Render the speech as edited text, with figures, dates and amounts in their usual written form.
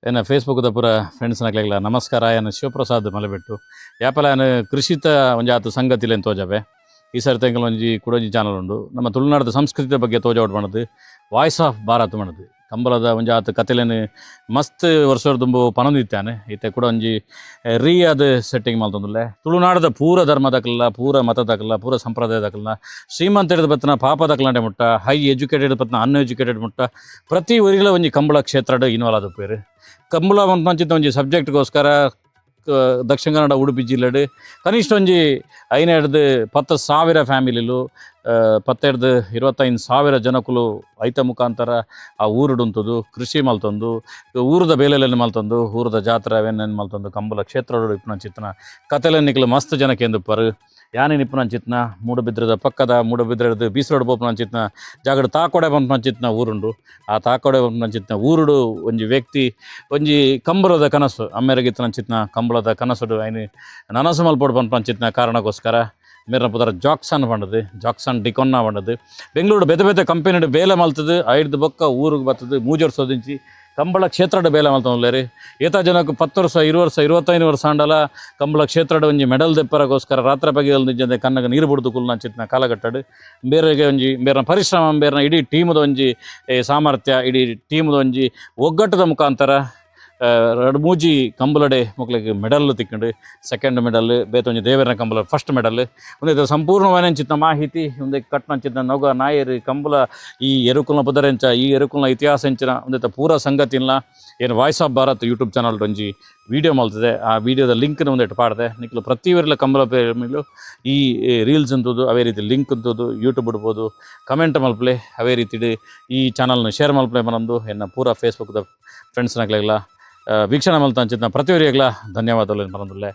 ಏನ ಫೇಸ್ಬುಕ್ದ ಪೂರ ಫ್ರೆಂಡ್ಸ್ನಕ್ಲೆಗ್ಲ ನಮಸ್ಕಾರ ಏನು ಶಿವಪ್ರಸಾದ್ ಮಲೆಬೆಟ್ಟು ಯಾಪಲ ಏನು ಕೃಷಿತ ಒಂಜಿ ಆತು ಸಂಗತಿಲೇನು ತೋಜವೆ ಈ ಸರ್ತಿ ಎಂಕಲ್ ಒಂಜಿ ಕುಡೊಂಜಿ ಚಾನಲ್ ಉಂಡು ನಮ್ಮ ತುಳುನಾಡದ ಸಂಸ್ಕೃತಿ ಬಗ್ಗೆ ತೋಜಾವಡ್ ಮಾಡದು ವಾಯ್ಸ್ ಆಫ್ ಭಾರತ್ ಮಾಡದು ಕಂಬಳದ ಒಂಜಿ ಆತು ಕತೆಲೇನು ಮಸ್ತ್ ವರ್ಷದ ತುಂಬು ಪನೊಂದಿತ್ತಾನೆ ಈತೆ ಕೂಡ ಒಂಜಿ ಅದು ಸೆಟ್ಟಿಂಗ್ ಮಲ್ತೊಂದುಲ್ಲೆ ತುಳುನಾಡದ ಪೂರ ಧರ್ಮದಕಲ್ಲ ಪೂರ ಮತದಕಲ್ಲ ಪೂರ ಸಂಪ್ರದಾಯದಕಲ್ಲ ಶ್ರೀಮಂತ ಹಿಡಿದು ಬತ್ತನ ಪಾಪದಕಲಾಂಡೆ ಮುಟ್ಟ ಹೈ ಎಜುಕೇಟೆಡ್ ಬತ್ತನ ಅನ್ಎಜುಕೇಟೆಡ್ ಮುಟ್ಟ ಪ್ರತಿ ಊರಿಗಳ ಒಂಜಿ ಕಂಬಳ ಕ್ಷೇತ್ರ ಇನ್ವಾಲ್ವ್ ಆದ ಪೇರು ಕಂಬಳ ಮಂಚಿತ ಒಂಜಿ ಸಬ್ಜೆಕ್ಟ್ಗೋಸ್ಕರ ದಕ್ಷಿಣ ಕನ್ನಡ ಉಡುಪಿ ಜಿಲ್ಲೆಡ್ ಕನಿಷ್ಠ ಒಂಜಿ ಐನ ಹಿಡ್ದು 10,000 ಫ್ಯಾಮಿಲಿಲು 10-25,000 ಜನಕುಲು ಐತ ಮುಖಾಂತರ ಆ ಊರುಡುಂತದು ಕೃಷಿ ಮಲ್ತೊಂದು ಊರದ ಬೇಲೆಲೆನ್ನು ಮಲ್ತೊಂದು ಊರದ ಜಾತ್ರೆ ಅವೆನ್ನೆನ್ನು ಮಲ್ತೊಂದು ಕಂಬಳ ಕ್ಷೇತ್ರ ಇಪ್ಪುನ ಚಿತ್ತನ ಕತೆಲೆನ್ ನಿಕ್ಲು ಮಸ್ತ್ ಜನಕ್ಕೆ ಎಂದುಪ್ಪರು ಯಾನೇ ನಿಪ್ಪುನ ಚಿತ್ನ ಮೂಡುಬಿದ್ರದ ಪಕ್ಕದ ಮೂಡುಬಿದ್ರದ್ದು ಬೀಸರೋಡ್ ಬೋಪುನ ಚಿತ್ನ ಜಾಗಡ್ ತಾಕೋಡೆ ಬಂಪನ ಚಿತ್ನ ಊರುಂಡು ಆ ತಾಕೋಡೆ ಬಂಪನ ಚಿತ್ನ ಊರುಡು ಒಂಜಿ ವ್ಯಕ್ತಿ ಒಂಜಿ ಕಂಬಳದ ಕನಸು ಅಮ್ಮೆರಗಿತ್ತನ ಚಿತ್ನ ಕಂಬಳದ ಕನಸುಡು ಐನು ನನಸು ಮಲ್ಪೋಡು ಬಂಪನ ಚಿತ್ನ ಕಾರಣಕ್ಕೋಸ್ಕರ ಮೇರನ ಪುದರ ಜಾಕ್ಸನ್ ಬಂಡದು ಜಾಕ್ಸನ್ ಡಿಕೊನ್ನ ಬಂಡದು ಬೆಂಗಳೂರು ಬೇತೆ ಬೇತೆ ಕಂಪೆನಿಡು ಬೇಲೆ ಮಲ್ತದು ಐಡ್ದು ಬೊಕ್ಕ ಊರಿಗೆ ಬರ್ತದು ಮೂಜೋರ್ ಸೋದಿಂಚಿ ಕಂಬಳ ಕ್ಷೇತ್ರಡ್ ಬೇಲೆ ಮಲ್ತೊಂದುಲ್ಲೇರಿ ಏತ ಜನಕ್ಕೆ 10 ವರ್ಷ 20 ವರ್ಷ 25 ವರ್ಷ ಆಂಡಲ ಕಂಬಳ ಕ್ಷೇತ್ರಡ್ ಒಂಜಿ ಮೆಡಲ್ ದೆಪ್ಪರಗೋಸ್ಕರ ರಾತ್ರಿ ಬಗೆಯಲ್ಲಿ ನಿಜಂದೆ ಕನ್ನಗ ನೀರು ಬಿಡ್ದು ಕುಲ್ನ ಚಿತ್ನ ಕಾಲಘಟ್ಟಡು ಬೇರೆಗೆ ಒಂಜಿ ಬೇರೆ ಪರಿಶ್ರಮ ಬೇರೆ ಇಡೀ ಟೀಮದ ಒಂಜಿ ಸಾಮರ್ಥ್ಯ ಇಡೀ ಟೀಮದ ಒಂಜಿ ಒಗ್ಗಟ್ಟದ ಮುಖಾಂತರ ಎರಡು ಮೂಜಿ ಕಂಬಳಡೆ ಮಕ್ಕಳಿಗೆ ಮೆಡಲ್ ತಿಕ್ಕೊಂಡು ಸೆಕೆಂಡ್ ಮೆಡಲ್ ಬೇತೊಂಜಿ ದೇವರನ ಕಂಬಳ ಫಸ್ಟ್ ಮೆಡಲ್ ಒಂದೇ ಸಂಪೂರ್ಣವಾದ ಚಿತ್ತ ಮಾಹಿತಿ ಒಂದೇ ಕಟ್ನ ಚಿತ್ತ ನೊಗ ನಾಯರಿ ಕಂಬಳ ಈ ಎರುಕುಲ್ನ ಪುದರೆಂಚ ಈ ಎರುಕುಲ್ನ ಇತಿಹಾಸ ಎಂಚಿನ ಒಂದೇ ಪೂರ ಸಂಗತಿಲ್ಲ ಏನು voice of Bharat YouTube channel ಒಂಜಿ ವಿಡಿಯೋ ಮಲ್ತದೆ ಆ ವಿಡಿಯೋದ ಲಿಂಕ್ನ ಒಂದೇಟು ಪಾಡ್ದೆ ನಿಕ್ಲು ಪ್ರತಿ ಊರಿಲ ಕಂಬಳ ಮೇಲೂ ಈ ರೀಲ್ಸ್ ಅಂತದ್ದು ಅವೇ ರೀತಿ ಲಿಂಕ್ ಅಂತದ್ದು ಯೂಟ್ಯೂಬ್ ಇಡ್ಬೋದು ಕಮೆಂಟ್ ಮಲ್ಪಲೆ ಅವೇ ರೀತಿ ಈ ಚಾನಲ್ನ ಶೇರ್ ಮಲ್ಪಲೆ ಮನಂದು ಎನ್ನ ಪೂರ ಫೇಸ್ಬುಕ್ದ ಫ್ರೆಂಡ್ಸ್ನಾಗ್ಲೆಲ್ಲ ವೀಕ್ಷಣೆ ಮಲ್ತ ಅಂಚಿದ್ನ ಪ್ರತಿಯೊರಿಯಾಗಲ ಧನ್ಯವಾದಗಳು ಮನಂದುಲ್ಲೆ.